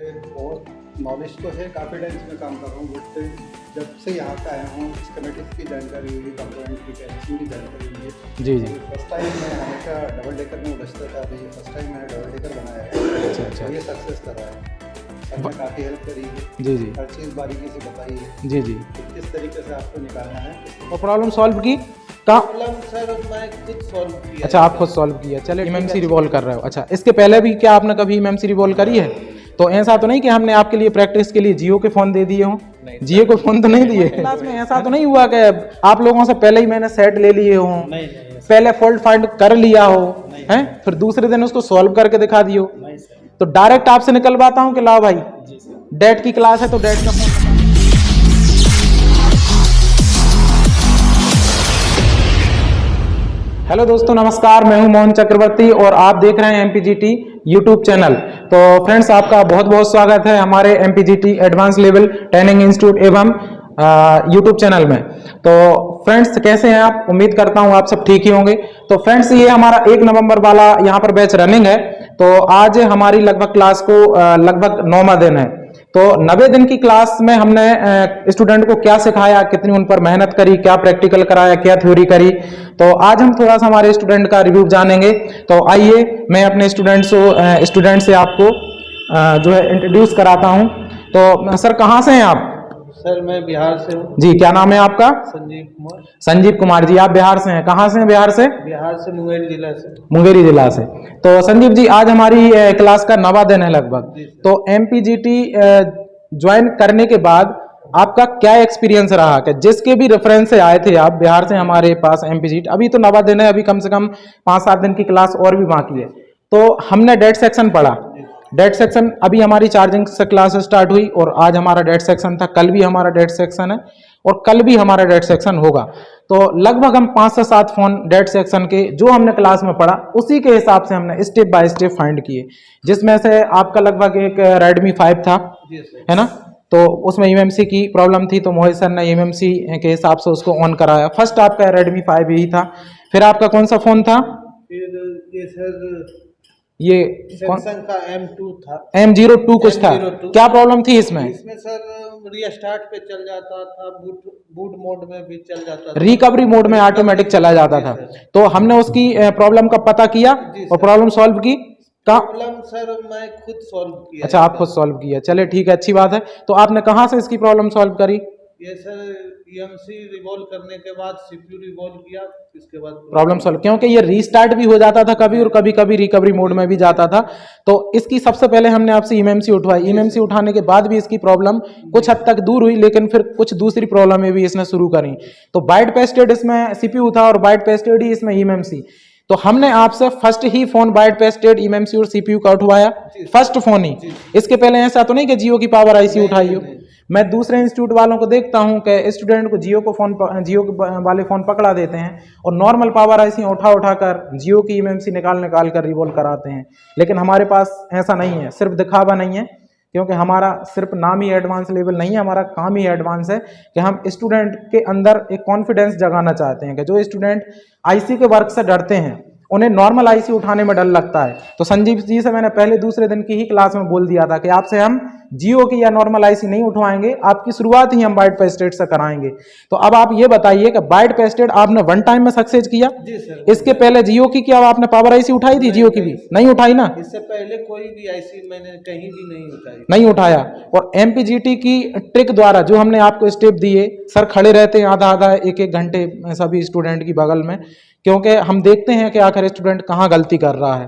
बहुत नॉलेज तो है, काफ़ी टाइम से मैं काम कर रहा हूँ, बट जब से यहाँ पे आया हूँ स्कीमेटिक्स की जानकारी हुई, कंपोनेंट की कैचिंग की जानकारी हुई है। जी जी। फर्स्ट टाइम मैं हमेशा डबल डेकर में उलझता था, अभी फर्स्ट टाइम मैंने डबल डेकर बनाया है। अच्छा अच्छा। तो ये सक्सेस कर रहा है, सर ने काफ़ी हेल्प करी है, जी जी। हर चीज़ बारीकी से बताई है जी जी। कि किस तरीके से आपको निकालना है। और प्रॉब्लम सॉल्व की कहाँ? प्रॉब्लम सर मैं खुद सॉल्व किया। अच्छा, आप खुद सॉल्व किया। चलिए, एमएमसी रिवॉल्व कर रहे हो। अच्छा, इसके पहले भी क्या आपने कभी एमएमसी रिवॉल्व करी है? तो ऐसा तो नहीं कि हमने आपके लिए प्रैक्टिस के लिए जियो के फ़ोन दे दिए हों? जियो के फ़ोन तो नहीं दिए क्लास में? ऐसा तो नहीं हुआ कि आप लोगों से पहले ही मैंने सेट ले लिए हों, पहले फॉल्ट फाइंड कर लिया हो, हैं, फिर दूसरे दिन उसको सॉल्व करके दिखा दियो? तो डायरेक्ट आपसे निकलवाता हूँ कि लाओ भाई, डेट की क्लास है तो डेट का फोन। हेलो दोस्तों, नमस्कार। मैं हूं मोहन चक्रवर्ती और आप देख रहे हैं एमपीजीटी यूट्यूब चैनल। तो फ्रेंड्स, आपका बहुत बहुत स्वागत है हमारे एमपीजीटी एडवांस लेवल ट्रेनिंग इंस्टीट्यूट एवं यूट्यूब चैनल में। तो फ्रेंड्स, कैसे हैं आप? उम्मीद करता हूं आप सब ठीक ही होंगे। तो फ्रेंड्स, ये हमारा 1 नवंबर वाला यहाँ पर बैच रनिंग है। तो आज हमारी लगभग क्लास को लगभग 9वां दिन है। तो 90 दिन की क्लास में हमने स्टूडेंट को क्या सिखाया, कितनी उन पर मेहनत करी, क्या प्रैक्टिकल कराया, क्या थ्योरी करी, तो आज हम थोड़ा सा हमारे स्टूडेंट का रिव्यू जानेंगे। तो आइए मैं अपने स्टूडेंट से आपको जो है इंट्रोड्यूस कराता हूं। तो सर, कहाँ से हैं आप? सर मैं बिहार से हूँ। जी, क्या नाम है आपका? संजीव कुमार। संजीव कुमार जी, आप बिहार से हैं? कहाँ से हैं बिहार से? बिहार से मुंगेर जिला से। मुंगेरी जिला से। तो संदीप जी, आज हमारी क्लास का 9वां दिन है लगभग। तो एमपीजीटी ज्वाइन करने के बाद आपका क्या एक्सपीरियंस रहा कि जिसके भी रेफरेंस से आए थे आप बिहार से हमारे पास एमपीजीटी? अभी तो 9वां दिन है, अभी कम से कम 5-7 दिन की क्लास और भी बाकी है। तो हमने डेट सेक्शन पढ़ा। डेट सेक्शन अभी हमारी चार्जिंग से क्लास स्टार्ट हुई और आज हमारा डेट सेक्शन था, कल भी हमारा डेट सेक्शन है और कल भी हमारा डेट सेक्शन होगा। तो लगभग हम 5 से 7 फोन डेट सेक्शन के जो हमने क्लास में पढ़ा उसी के हिसाब से हमने स्टेप बाय स्टेप फाइंड किए, जिसमें से आपका लगभग एक Redmi 5 था, है ना? तो उसमें ईएमएमसी की प्रॉब्लम थी, तो मोहित सर ने ईएमएमसी के हिसाब से उसको ऑन कराया। फर्स्ट आपका Redmi 5 यही था। फिर आपका कौन सा फोन था? फिर ये सर ये सैमसंग का M2 था। M02 कुछ था। M02। क्या प्रॉब्लम थी इसमें? इसमें सर रीस्टार्ट पे चल जाता था, बूट मोड में भी चल जाता था, रिकवरी मोड में ऑटोमेटिक चला जाता था। तो हमने उसकी प्रॉब्लम का पता किया और प्रॉब्लम सॉल्व की। प्रॉब्लम सर मैं खुद सॉल्व किया। अच्छा, आप खुद सॉल्व किया। चलिए ठीक है, अच्छी बात है। तो आपने कहाँ से इसकी प्रॉब्लम सॉल्व करी? ये सर ईएमसी रिवॉल्व करने के बाद सीपीयू रिवॉल्व किया, इसके बाद प्रॉब्लम सॉल्व, क्योंकि ये रीस्टार्ट भी हो जाता था कभी और कभी कभी रिकवरी मोड में भी जाता था। तो इसकी सबसे पहले हमने आपसे ईएमसी उठवाई। ईएमसी उठाने के बाद भी इसकी प्रॉब्लम कुछ हद तक दूर हुई, लेकिन फिर कुछ दूसरी प्रॉब्लम भी इसने शुरू करी। तो बाइट पेस्टेड इसमें सीपीयू था और बाइट पेस्टेड ही इसमें ईएमसी। तो हमने आपसे फर्स्ट ही फोन बाइट पेस्टेड ईएमसी और सीपीयू का उठवाया, फर्स्ट फोन ही। इसके पहले ऐसा तो नहीं कि जियो की पावर आईसी उठाई हो। मैं दूसरे इंस्टीट्यूट वालों को देखता हूं कि स्टूडेंट को जियो वाले फोन पकड़ा देते हैं और नॉर्मल पावर आईसी उठा कर जियो की ईएमसी निकाल कर रिवॉल्व कराते हैं। लेकिन हमारे पास ऐसा नहीं है, सिर्फ दिखावा नहीं है, क्योंकि हमारा सिर्फ नाम ही एडवांस लेवल नहीं है, हमारा काम ही एडवांस है कि हम स्टूडेंट के अंदर एक कॉन्फिडेंस जगाना चाहते हैं कि जो स्टूडेंट आईसी के वर्क से डरते हैं उन्हें नॉर्मल आईसी उठाने में डर लगता है। तो संजीव जी से मैंने पहले दूसरे दिन की ही क्लास में बोल दिया था कि आपसे हम जियो की या नॉर्मल आईसी नहीं उठवाएंगे, आपकी शुरुआत ही हम बाइट पेस्टेड से कराएंगे। तो अब आप ये बताइए कि बाइट पेस्टेड आपने 1 टाइम में सक्सेस किया? जी सर। इसके पहले जियो की क्या आपने पावर आईसी उठाई थी? जियो की भी नहीं उठाई ना? इससे पहले कोई भी आईसी मैंने कहीं भी नहीं उठाया। और एमपीजीटी की ट्रिक द्वारा जो हमने आपको स्टेप दिए, सर खड़े रहते हैं आधा एक घंटे सभी स्टूडेंट की बगल में, क्योंकि हम देखते हैं कि आखिर स्टूडेंट कहाँ गलती कर रहा है।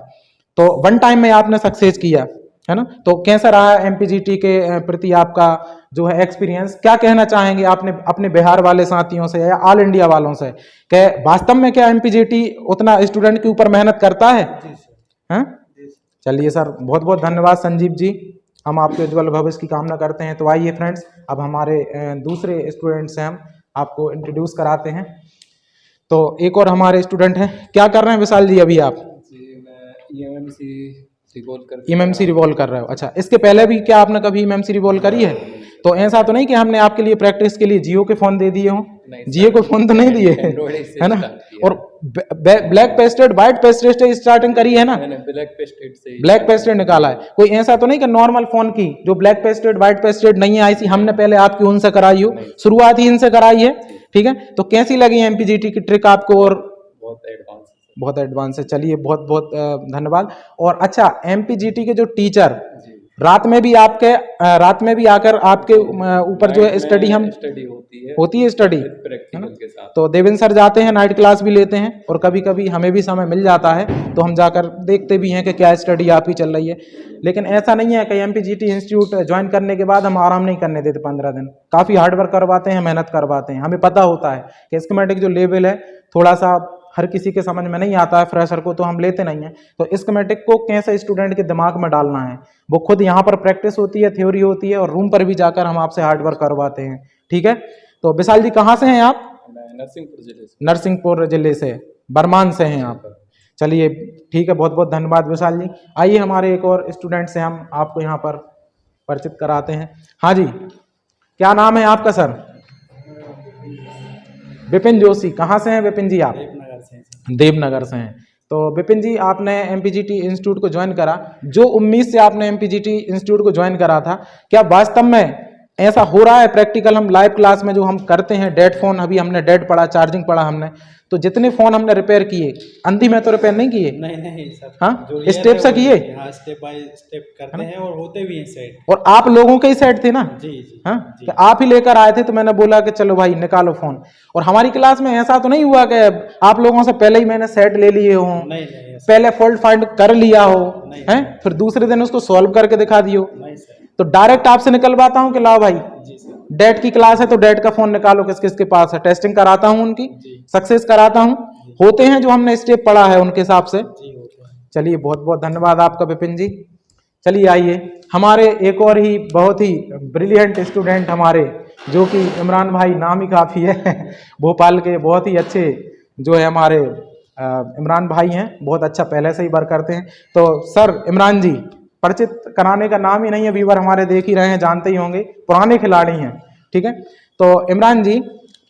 तो 1 टाइम में आपने सक्सेस किया, है ना? तो कैसा रहा एमपीजीटी के प्रति आपका जो है एक्सपीरियंस? क्या कहना चाहेंगे आपने अपने बिहार वाले साथियों से या ऑल इंडिया वालों से कि वास्तव में क्या एमपीजीटी उतना स्टूडेंट के ऊपर मेहनत करता है? हैं? चलिए सर, बहुत बहुत धन्यवाद संजीव जी, हम आपके उज्जवल भविष्य की कामना करते हैं। तो आइए फ्रेंड्स, अब हमारे दूसरे स्टूडेंट से हम आपको इंट्रोड्यूस कराते हैं। तो एक और हमारे स्टूडेंट हैं, क्या कर रहे हैं विशाल जी अभी आप? जी, मैं ईएमएमसी रिवॉल्व कर रहे हो। अच्छा, इसके पहले भी क्या आपने कभी ईएमएमसी रिवॉल्व करी है? तो ऐसा तो नहीं कि हमने आपके लिए प्रैक्टिस के लिए जियो के फोन दे दिए हों? जियो को फोन तो नहीं दिए, है ना? और ब्लैक पेस्टेड व्हाइट पेस्टेड से स्टार्टिंग करी है ना? मैंने ब्लैक पेस्टेड से ब्लैक पेस्टेड निकाला है। कोई ऐसा तो नहीं कि नॉर्मल फोन की जो ब्लैक पेस्टेड व्हाइट पेस्टेड नहीं आई सी हमने पहले आपकी उनसे कराई हो, शुरुआत ही इनसे कराई है, ठीक है? तो कैसी लगी एमपीजीटी की ट्रिक आपको? और बहुत एडवांस है। चलिए बहुत बहुत धन्यवाद। और अच्छा, एमपीजीटी के जो टीचर रात में भी आकर आपके ऊपर जो है स्टडी होती है स्टडी प्रैक्टिकल के साथ। तो देवेंद्र सर जाते हैं, नाइट क्लास भी लेते हैं और कभी कभी हमें भी समय मिल जाता है तो हम जाकर देखते भी हैं कि क्या स्टडी आपकी चल रही है। लेकिन ऐसा नहीं है कि एमपीजीटी इंस्टीट्यूट ज्वाइन करने के बाद हम आराम नहीं करने देते 15 दिन, काफ़ी हार्डवर्क करवाते हैं, मेहनत करवाते हैं। हमें पता होता है कि स्कीमेटिक जो लेवल है थोड़ा सा हर किसी के समझ में नहीं आता है, फ्रेशर को तो हम लेते नहीं हैं। तो स्कीमेटिक को कैसे स्टूडेंट के दिमाग में डालना है वो खुद यहाँ पर प्रैक्टिस होती है, थ्योरी होती है और रूम पर भी जाकर हम आपसे हार्डवर्क करवाते हैं, ठीक है? तो विशाल जी कहाँ से हैं आप? नरसिंहपुर जिले से, बरमान से हैं आप। चलिए ठीक है, बहुत बहुत धन्यवाद विशाल जी। आइए हमारे एक और स्टूडेंट से हम आपको यहाँ पर परिचित कराते हैं। हाँ जी, क्या नाम है आपका सर? विपिन जोशी। कहाँ से हैं विपिन जी आप? देवनगर से हैं। तो विपिन जी, आपने एमपीजीटी इंस्टीट्यूट को ज्वाइन करा, जो उम्मीद से आपने एमपीजीटी इंस्टीट्यूट को ज्वाइन करा था, क्या वास्तव में ऐसा हो रहा है? प्रैक्टिकल हम लाइव क्लास में जो हम करते हैं, डेड फोन अभी हमने डेड पढ़ा, चार्जिंग पढ़ा हमने, तो जितने फोन हमने रिपेयर किए अंधी में तो रिपेयर नहीं किए, नहीं सर। हाँ, स्टेप से किए, स्टेप बाय स्टेप करते हैं और होते भी हैं सेट। और आप लोगों के ही सेट थे ना? जी। हाँ, तो आप ही लेकर आए थे तो मैंने बोला कि चलो भाई निकालो फोन। और हमारी क्लास में ऐसा तो नहीं हुआ कि आप लोगों से पहले ही मैंने सेट ले लिए हो, नहीं पहले फॉल्ट फाइंड कर लिया हो, हैं, फिर दूसरे दिन उसको सॉल्व करके दिखा दियो। तो डायरेक्ट आपसे निकलवाता हूँ कि लाओ भाई डेट की क्लास है तो डेट का फोन निकालो, किस किस के पास है, टेस्टिंग कराता हूँ, उनकी सक्सेस कराता हूँ, होते हैं जो हमने स्टेप पढ़ा है उनके हिसाब से। चलिए बहुत बहुत धन्यवाद आपका विपिन जी। चलिए आइए हमारे एक और ही बहुत ही ब्रिलियंट स्टूडेंट हमारे, जो कि इमरान भाई, नाम ही काफ़ी है, भोपाल के बहुत ही अच्छे जो है हमारे इमरान भाई हैं, बहुत अच्छा पहले से ही वर्क करते हैं। तो सर इमरान जी, परिचित कराने का नाम ही नहीं है, व्यूवर हमारे देख ही रहे हैं, जानते ही होंगे, पुराने खिलाड़ी हैं, ठीक है? तो इमरान जी,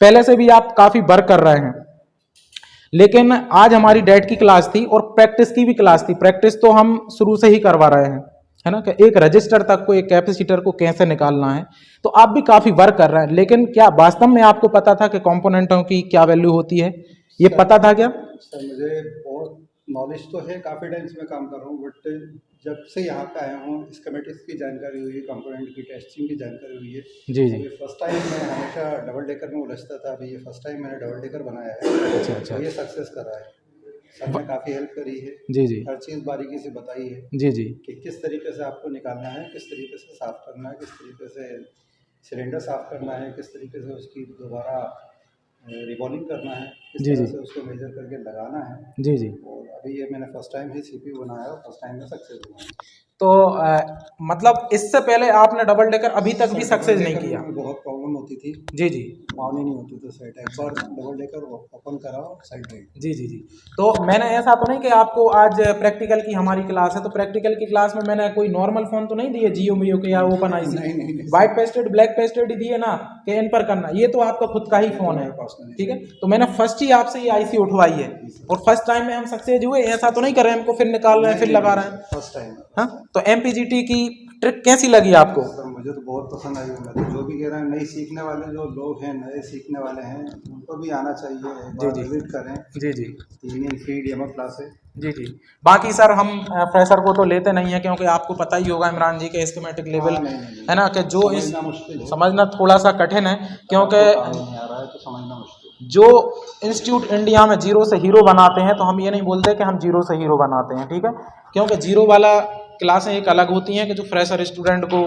पहले से भी आप काफ़ी वर्क कर रहे हैं, लेकिन आज हमारी डेट की क्लास थी और प्रैक्टिस की भी क्लास थी। प्रैक्टिस तो हम शुरू से ही करवा रहे हैं, है ना, कि एक रजिस्टर तक को, एक कैपेसिटर को कैसे निकालना है। तो आप भी काफ़ी वर्क कर रहे हैं, लेकिन क्या वास्तव में आपको पता था कि कंपोनेंटों की क्या वैल्यू होती है? ये पता था क्या? सर मुझे बहुत नॉलेज तो है, काफ़ी टाइम से मैं काम कर रहा हूँ, बट जब से यहाँ पे आया हूँ स्कीमेटिक्स की जानकारी हुई है, कंपोनेंट की टेस्टिंग की जानकारी हुई है। जी। फर्स्ट टाइम मैं हमेशा डबल डेकर में उलझता था, अभी ये फर्स्ट टाइम मैंने डबल डेकर बनाया है। अच्छा। ये सक्सेस करा है सर ने, काफ़ी हेल्प करी है। जी। हर चीज़ बारीकी से बताई है। जी। कि किस तरीके से आपको निकालना है, किस तरीके से साफ़ करना है, किस तरीके से सिलेंडर साफ़ करना है, किस तरीके से उसकी दोबारा रिवॉल्विंग करना है, किस तरह से उसको मेजर करके लगाना है। जी। और अभी ये मैंने फर्स्ट टाइम ही सीपीयू बनाया और फर्स्ट टाइम में सक्सेस हुआ। तो मतलब इससे पहले आपने डबल डेकर अभी तक भी सक्सेस नहीं किया? बहुत प्रॉब्लम होती थी। जी। ऑन ही नहीं होती थी साइट, एक बार डबल डेकर ओपन करा और साइट रही। जी। तो मैंने ऐसा तो नहीं कि आपको आज प्रैक्टिकल की हमारी क्लास है तो प्रैक्टिकल की क्लास में मैंने कोई नॉर्मल फोन तो नहीं दिए जियो मियो के या ओपन आई सी, व्हाइट पेस्टेड ब्लैक पेस्टेड ही दिए ना कि इन पर करना, ये तो आपका खुद का ही फोन है, ठीक है? तो मैंने फर्स्ट ही आपसे ये आईसी उठवाई है और फर्स्ट टाइम में हम सक्सेस हुए, ऐसा तो नहीं कर रहे हैं हमको फिर निकाल रहे हैं फिर लगा रहे हैं, फर्स्ट टाइम। हाँ, तो एमपीजीटी की ट्रिक कैसी लगी आपको? सर मुझे तो बहुत पसंद आई। मैं तो जो भी कह रहा हूँ, नई सीखने वाले जो लोग हैं, नए सीखने वाले हैं, उनको भी आना चाहिए, विजिट करें। जी। Email free demo classes. जी। बाकी सर हम फ्रेशर को तो लेते नहीं है, क्योंकि आपको पता ही होगा इमरान जी के स्कीमेटिक लेवल है ना, कि जो इस समझना थोड़ा सा कठिन है, क्योंकि जो इंस्टीट्यूट इंडिया में जीरो से हीरो बनाते हैं, तो हम ये नहीं बोलते कि हम जीरो से हीरो बनाते हैं, ठीक है? क्योंकि जीरो वाला क्लासें एक अलग होती हैं कि जो फ्रेशर स्टूडेंट को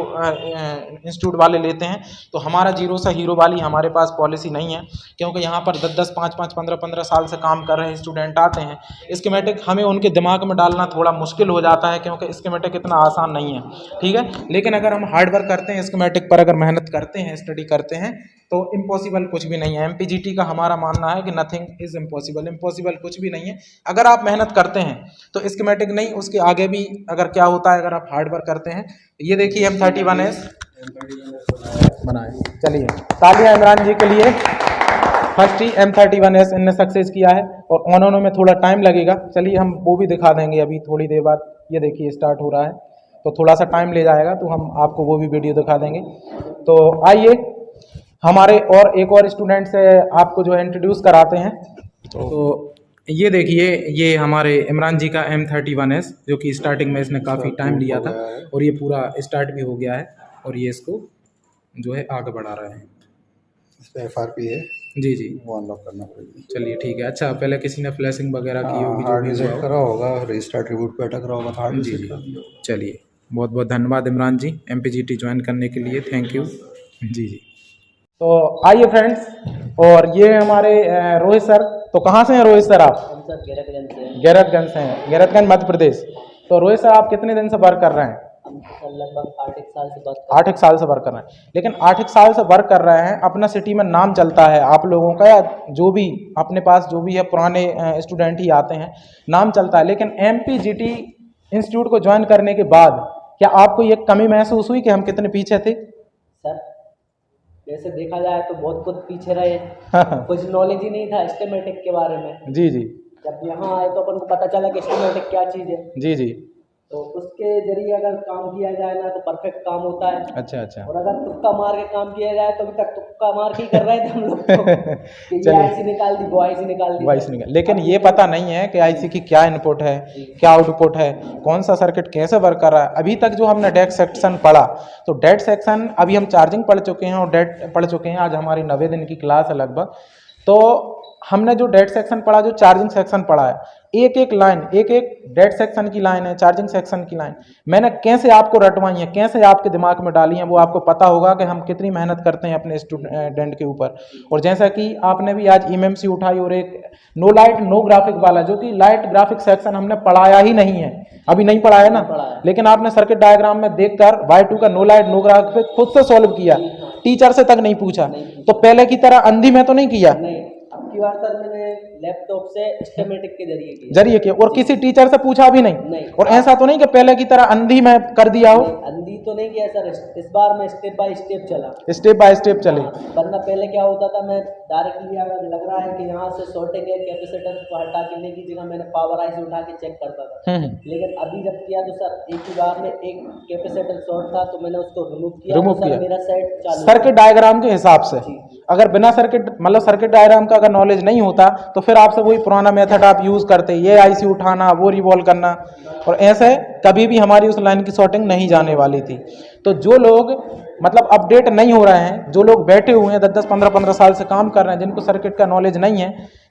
इंस्टीट्यूट वाले लेते हैं, तो हमारा जीरो से हीरो वाली हमारे पास पॉलिसी नहीं है, क्योंकि यहाँ पर 10-10, 5-5, 15-15 साल से काम कर रहे स्टूडेंट आते हैं। स्कीमेटिक हमें उनके दिमाग में डालना थोड़ा मुश्किल हो जाता है, क्योंकि स्कीमेटिक इतना आसान नहीं है, ठीक है? लेकिन अगर हम हार्ड वर्क करते हैं, स्कीमेटिक पर अगर मेहनत करते हैं, स्टडी करते हैं, तो इम्पॉसिबल कुछ भी नहीं है। एमपीजीटी का हमारा मानना है कि नथिंग इज इम्पॉसिबल, इम्पॉसिबल कुछ भी नहीं है। अगर आप मेहनत करते हैं तो स्कीमेटिक नहीं, उसके आगे भी अगर क्या होता है, अगर आप हार्ड वर्क करते हैं। ये देखिए M31S बनाए। चलिए तालियां इमरान जी के लिए। फर्स्ट ही M31S इनने सक्सेस किया है और ऑन में थोड़ा टाइम लगेगा। चलिए हम वो भी दिखा देंगे अभी थोड़ी देर बाद। ये देखिए स्टार्ट हो रहा है, तो थोड़ा सा टाइम ले जाएगा, तो हम आपको वो भी वीडियो दिखा देंगे। तो आइए हमारे और एक और स्टूडेंट से आपको जो है इंट्रोड्यूस कराते हैं। तो ये देखिए, ये हमारे इमरान जी का M31S, जो कि स्टार्टिंग में इसने काफ़ी टाइम लिया था और ये पूरा स्टार्ट भी हो गया है और ये इसको जो है आगे बढ़ा रहे हैं। इस पर FRP है जी जी, वो अनलॉक करना पड़ेगा। चलिए ठीक है। अच्छा, पहले किसी ने फ्लैशिंग वगैरह की होगी, जो हार्ड भी रीसेट हुआ हो। करा होगा, रीस्टार्ट रिबूट पे अटक रहा होगा, हार्ड जी रीसेट जी, कर दिया होगा। चलिए बहुत बहुत धन्यवाद इमरान जी MPGT ज्वाइन करने के लिए, थैंक यू। जी जी, तो आइए फ्रेंड्स, और ये हमारे रोहित सर। तो कहाँ से हैं रोहित सर आप? हम सर गैरतगंज से हैं। गैरतगंज से हैं, गैरतगंज मध्य प्रदेश। तो रोहित सर आप कितने दिन से वर्क कर रहे हैं? हम सर लगभग 8-1 साल से बात 8-1 साल से वर्क कर रहे हैं। लेकिन 8-1 साल से वर्क कर रहे हैं, अपना सिटी में नाम चलता है आप लोगों का, या जो भी अपने पास जो भी है पुराने स्टूडेंट ही आते हैं, नाम चलता है। लेकिन MPGT इंस्टीट्यूट को ज्वाइन करने के बाद क्या आपको ये कमी महसूस हुई कि हम कितने पीछे थे? सर वैसे देखा जाए तो बहुत कुछ पीछे रहे, कुछ नॉलेज ही नहीं था एस्टिमेटिक के बारे में। जी जी जब यहाँ आए तो अपन को पता चला कि एस्टिमेटिक क्या चीज़ है, जी जी, तो उसके जरिए अगर काम किया जाए ना तो परफेक्ट काम होता है। अच्छा अच्छा, और अगर तुक्का मार के काम किया जाए तो अभी तक तुक्का मार के ही कर रहे थे हम लोग तो कि ये IC निकाल दी, वो IC निकाल दी, वाइस निकल। लेकिन ये पता नहीं है कि IC की क्या इनपुट है, क्या आउटपुट है, कौन सा सर्किट कैसे वर्क कर रहा है। अभी तक जो हमने डेट सेक्शन पढ़ा, तो डेट सेक्शन अभी हम चार्जिंग पढ़ चुके हैं और डेट पढ़ चुके हैं। आज हमारी 90 दिन की क्लास है लगभग। तो हमने जो डेट सेक्शन पढ़ा, जो चार्जिंग सेक्शन पढ़ा है, एक एक लाइन, एक एक डेट सेक्शन की लाइन है, चार्जिंग सेक्शन की लाइन मैंने कैसे आपको रटवाई है, कैसे आपके दिमाग में डाली है, वो आपको पता होगा कि हम कितनी मेहनत करते हैं अपने स्टूडेंट के ऊपर। और जैसा कि आपने भी आज MMC उठाई, और एक नो लाइट नो ग्राफिक वाला, जो कि लाइट ग्राफिक सेक्शन हमने पढ़ाया ही नहीं है, अभी नहीं पढ़ाया ना, लेकिन आपने सर्किट डायग्राम में देखकर Y2 का नो लाइट नो ग्राफिक खुद से सॉल्व किया, टीचर से तक नहीं पूछा। तो पहले की तरह अंधी में तो नहीं किया? नहीं, अब की बार सर मैंने लैपटॉप से एस्टिमेटिक के जरिए किया, और किसी टीचर से पूछा भी नहीं? नहीं। और ऐसा तो नहीं कि पहले की तरह अंधी में कर दिया हो? अंधी तो नहीं किया सर, इस बार मैं स्टेप बाय स्टेप चला, स्टेप बाय स्टेप चले। वरना पहले क्या होता था, मैं डायरेक्टली अगर लग रहा है कि यहाँ से शॉर्टिंग है, कैपेसिटर को हटा के लेने की जगह मैंने पावर आइस उठा के चेक करता था। लेकिन अभी जब किया तो सर एक ही बार में एक कैपेसिटर शॉर्ट था तो मैंने उसको रिमूव किया, मेरा सेट चालू। सर्किट डायग्राम के हिसाब से। अगर बिना सर्किट मतलब सर्किट डायग्राम का अगर नॉलेज नहीं होता तो फिर आपसे वही पुराना मेथड आप यूज़ करते, ये IC उठाना, वो रिवॉल्व करना, और ऐसे कभी भी हमारी उस लाइन की शॉर्टिंग नहीं जाने वाली थी। तो जो लोग मतलब अपडेट नहीं हो रहे हैं, जो लोग बैठे हुए हैं 10-10, 15-15 साल से काम कर रहे हैं, जिनको सर्किट का नॉलेज नहीं है,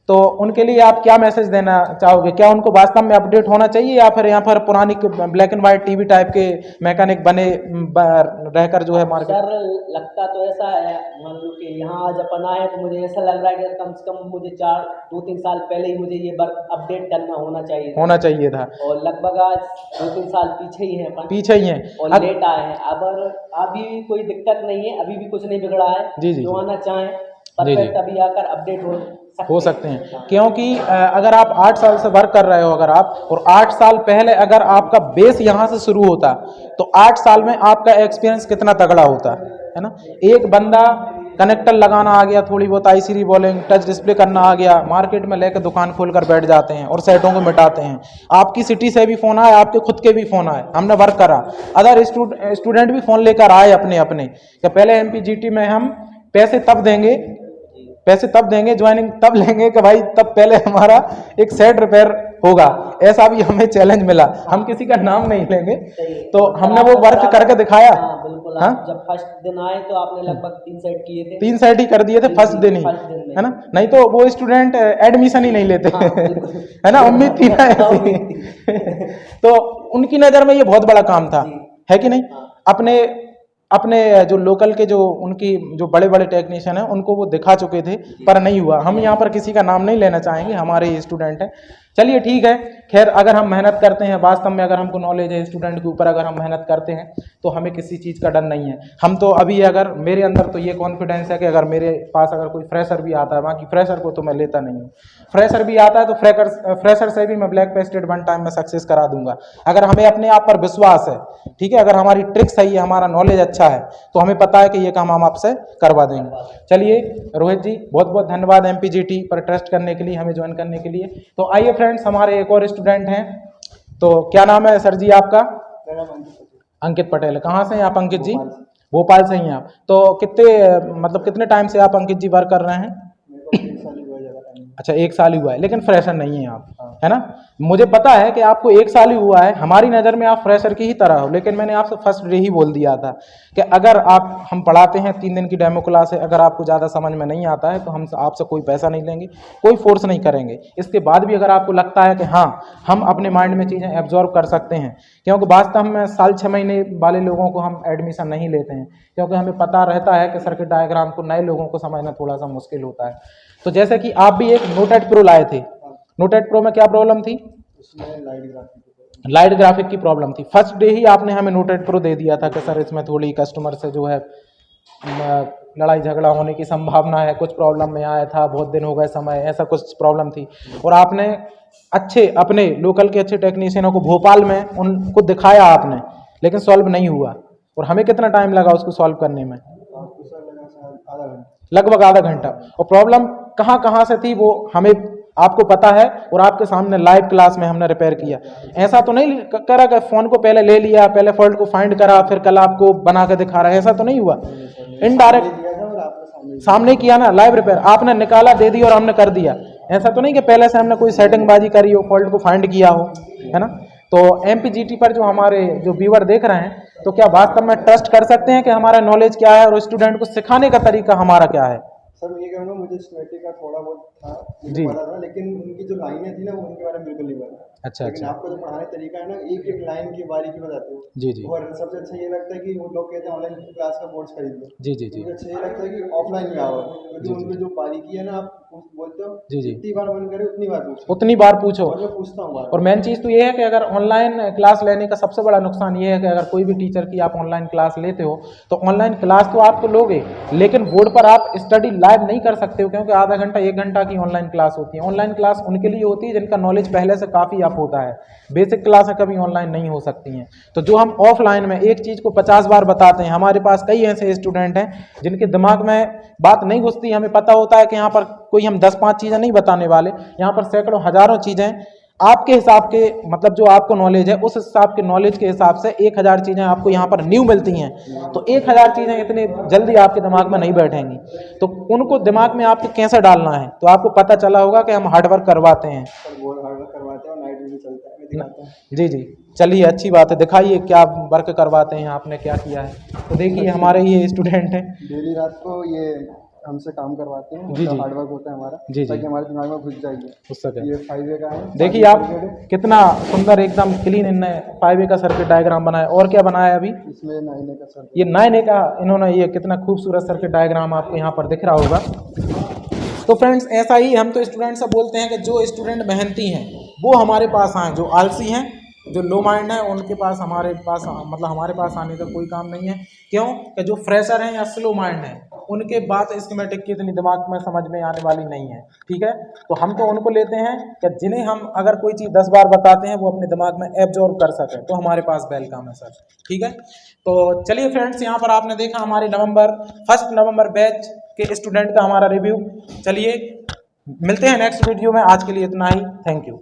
तो उनके लिए आप क्या मैसेज देना चाहोगे? क्या उनको वास्तव में अपडेट होना चाहिए, या फिर यहाँ पर पुरानी black and white TV type के मैकेनिक बने रहकर जो है मार्केट? सर लगता तो ऐसा है, मान लो कि यहाँ आज अपन आए तो मुझे ऐसा लग रहा है कि कम से कम मुझे 2-3 साल पहले ही मुझे ये वर्क अपडेट करना होना चाहिए था। और लगभग आज 2-3 साल पीछे ही हैं और लेट आए हैं। अब अभी भी कोई दिक्कत नहीं है, अभी भी कुछ नहीं बिगड़ा है। जो आना चाहें परफेक्ट अभी आकर अपडेट हो सकते हैं। क्योंकि अगर आप 8 साल से वर्क कर रहे हो, अगर आप, और 8 साल पहले अगर आपका बेस यहाँ से शुरू होता, तो 8 साल में आपका एक्सपीरियंस कितना तगड़ा होता है ना। एक बंदा कनेक्टर लगाना आ गया, थोड़ी बहुत IC रिवॉल्विंग, टच डिस्प्ले करना आ गया, मार्केट में लेकर दुकान खोलकर बैठ जाते हैं और सेटों को मिटाते हैं। आपकी सिटी से भी फ़ोन आए, आपके खुद के भी फ़ोन आए, हमने वर्क करा, अदर स्टूडेंट भी फ़ोन लेकर आए अपने कि पहले MPGT में हम पैसे तब देंगे, ज्वाइनिंग तब लेंगे कि भाई तब पहले हमारा एक सेट रिपेयर होगा। ऐसा भी हमें चैलेंज मिला, हम किसी का नाम नहीं लेंगे, तो हमने वो वर्क करके दिखाया। बिल्कुल। जब फर्स्ट दिन आए तो आपने लगभग 3 सेट किए थे, 3 सेट ही कर दिए थे फर्स्ट दिन ही, है ना। नहीं तो वो स्टूडेंट एडमिशन ही नहीं लेते, है ना, उम्मीद थी ना ऐसी। तो उनकी नज़र में ये बहुत बड़ा काम था, है कि नहीं। अपने जो लोकल के जो उनकी जो बड़े बड़े टेक्नीशियन हैं उनको वो दिखा चुके थे, पर नहीं हुआ। हम यहाँ पर किसी का नाम नहीं लेना चाहेंगे, हमारे स्टूडेंट हैं। चलिए ठीक है। खैर अगर हम मेहनत करते हैं, वास्तव में अगर हमको नॉलेज है स्टूडेंट के ऊपर, अगर हम मेहनत करते हैं तो हमें किसी चीज़ का डर नहीं है। हम तो अभी अगर मेरे अंदर तो ये कॉन्फिडेंस है कि अगर मेरे पास अगर कोई फ्रेशर भी आता है, बाकी फ्रेशर को तो मैं लेता नहीं हूँ, फ्रेशर भी आता है तो फ्रेशर से भी मैं ब्लैक पे स्टेट 1 टाइम में सक्सेस करा दूंगा। अगर हमें अपने आप पर विश्वास है, ठीक है, अगर हमारी ट्रिक सही है, हमारा नॉलेज अच्छा है, तो हमें पता है कि ये काम हम आपसे करवा देंगे। चलिए रोहित जी, बहुत बहुत धन्यवाद MPGT पर ट्रस्ट करने के लिए, हमें ज्वाइन करने के लिए। तो आइए फ्रेंड्स, हमारे एक और स्टूडेंट हैं। तो क्या नाम है सर जी आपका? अंकित पटेल। कहाँ से हैं आप अंकित जी? भोपाल से ही हैं आप। तो कितने टाइम से आप अंकित जी वर्क कर रहे हैं? अच्छा 1 साल ही हुआ है, लेकिन फ्रेशर नहीं है आप, है ना? मुझे पता है कि आपको 1 साल ही हुआ है, हमारी नज़र में आप फ्रेशर की ही तरह हो, लेकिन मैंने आपसे फर्स्ट डे ही बोल दिया था कि अगर हम पढ़ाते हैं 3 दिन की डेमो क्लास है, अगर आपको ज़्यादा समझ में नहीं आता है तो हम आपसे कोई पैसा नहीं लेंगे, कोई फोर्स नहीं करेंगे। इसके बाद भी अगर आपको लगता है कि हाँ हम अपने माइंड में चीज़ें एब्जॉर्व कर सकते हैं, क्योंकि वास्तव में साल 6 महीने वाले लोगों को हम एडमिशन नहीं लेते हैं, क्योंकि हमें पता रहता है कि सर्किट डायग्राम को नए लोगों को समझना थोड़ा सा मुश्किल होता है। तो जैसे कि आप भी एक नोटेड प्रो लाए थे, नोटेड प्रो में क्या प्रॉब्लम थी? लाइट ग्राफिक की प्रॉब्लम थी। फर्स्ट डे ही आपने हमें नोटेड प्रो दे दिया था कि सर इसमें थोड़ी कस्टमर से जो है लड़ाई झगड़ा होने की संभावना है, कुछ प्रॉब्लम में आया था, बहुत दिन हो गए समय, ऐसा कुछ प्रॉब्लम थी। और आपने अच्छे अपने लोकल के अच्छे टेक्नीशियनों को भोपाल में उनको दिखाया आपने, लेकिन सॉल्व नहीं हुआ। और हमें कितना टाइम लगा उसको सॉल्व करने में? लगभग आधा घंटा। और प्रॉब्लम कहाँ कहाँ से थी वो हमें आपको पता है, और आपके सामने लाइव क्लास में हमने रिपेयर किया। ऐसा तो नहीं करा कि फ़ोन को पहले ले लिया, पहले फॉल्ट को फाइंड करा, फिर कल आपको बना के दिखा रहा है, ऐसा तो नहीं हुआ। इनडायरेक्ट सामने किया ना, लाइव रिपेयर आपने निकाला, दे दिया और हमने कर दिया। ऐसा तो नहीं कि पहले से हमने कोई सेटिंग बाजी करी हो, फॉल्ट को फाइंड किया हो, है ना? तो MPGT पर जो हमारे जो व्यूअर देख रहे हैं, तो क्या वास्तव में ट्रस्ट कर सकते हैं कि हमारा नॉलेज क्या है और स्टूडेंट को सिखाने का तरीका हमारा क्या है? सर मैं ये कहूँगा, मुझे स्कीमेटिक का थोड़ा बहुत था, जी। मुझे पता था, लेकिन उनकी जो लाइनें थी ना वो उनके बारे में बिल्कुल नहीं पता। अच्छा लेकिन अच्छा। आपका जो पढ़ाने तरीका है ना, एक एक लाइन की बारीकी बताते हो। जी जी और सबसे अच्छा ये लगता है कि वो लोग कहते हैं ऑनलाइन क्लास का कोर्स खरीद लो। जी जी जी मुझे अच्छा ये लगता है कि ऑफलाइन में आओ, क्योंकि उनमें जो बारीकी है ना, आप बोलते हो जी जी। जितनी बार मन करे उतनी बार पूछो, उतनी बार पूछो। और मैं पूछता हूँ बार। और मेन चीज़ तो ये है कि अगर ऑनलाइन क्लास लेने का सबसे बड़ा नुकसान ये है कि अगर कोई भी टीचर की आप ऑनलाइन क्लास लेते हो तो ऑनलाइन क्लास तो आप तो लोगे, लेकिन बोर्ड पर आप स्टडी लाइव नहीं कर सकते हो, क्योंकि आधा घंटा 1 घंटा की ऑनलाइन क्लास होती है। ऑनलाइन क्लास उनके लिए होती है जिनका नॉलेज पहले से काफ़ी अप होता है, बेसिक क्लासें कभी ऑनलाइन नहीं हो सकती हैं। तो जो हम ऑफलाइन में एक चीज़ को 50 बार बताते हैं, हमारे पास कई ऐसे स्टूडेंट हैं जिनके दिमाग में बात नहीं घुसती। हमें पता होता है कि यहाँ पर कोई हम 10-5 चीज़ें नहीं बताने वाले, यहाँ पर सैकड़ों हजारों चीज़ें आपके हिसाब के, मतलब जो आपको नॉलेज है उस हिसाब के नॉलेज के हिसाब से 1000 चीज़ें आपको यहाँ पर न्यू मिलती हैं। तो 1000 चीज़ें इतनी जल्दी आपके दिमाग में नहीं बैठेंगी, तो उनको दिमाग में आपके कैसे डालना है, तो आपको पता चला होगा कि हम हार्डवर्क करवाते हैं। हार्डवर्क करवाते हैं और नाइट में भी चलता है, मैं दिखाता हूँ। जी जी, चलिए अच्छी बात है, दिखाइए क्या वर्क करवाते हैं, आपने क्या किया है। तो देखिए हमारे ये स्टूडेंट हैं, डेली रात को ये हमसे काम करवाते हैं, जी जी। हार्डवर्क होता है हमारा, जी जी। ताकि हमारे दिमाग में घुस जाएगी। उस सके ये 5A का है। देखिए आप कितना सुंदर एकदम क्लीन इनने 5A का सर्किट डायग्राम बनाया। और क्या बनाया है अभी? इसमें 9A का सर, ये 9A का इन्होंने, ये कितना खूबसूरत सर्किट डायग्राम आपको यहाँ पर दिख रहा होगा। तो फ्रेंड्स ऐसा ही हम तो स्टूडेंट से बोलते हैं कि जो स्टूडेंट मेहनती हैं वो हमारे पास आएँ, जो आलसी हैं, जो लो माइंड है, उनके पास हमारे पास आने का कोई काम नहीं है। क्यों कि जो फ्रेशर हैं या स्लो माइंड हैं उनके बात स्कीमेटिक की इतनी दिमाग में समझ में आने वाली नहीं है, ठीक है। तो हम तो उनको लेते हैं कि जिन्हें हम अगर कोई चीज़ 10 बार बताते हैं वो अपने दिमाग में एब्जॉर्ब कर सके, तो हमारे पास वेलकम है सर, ठीक है। तो चलिए फ्रेंड्स, यहाँ पर आपने देखा हमारे 1 नवंबर बैच के स्टूडेंट का हमारा रिव्यू। चलिए मिलते हैं नेक्स्ट वीडियो में, आज के लिए इतना ही, थैंक यू।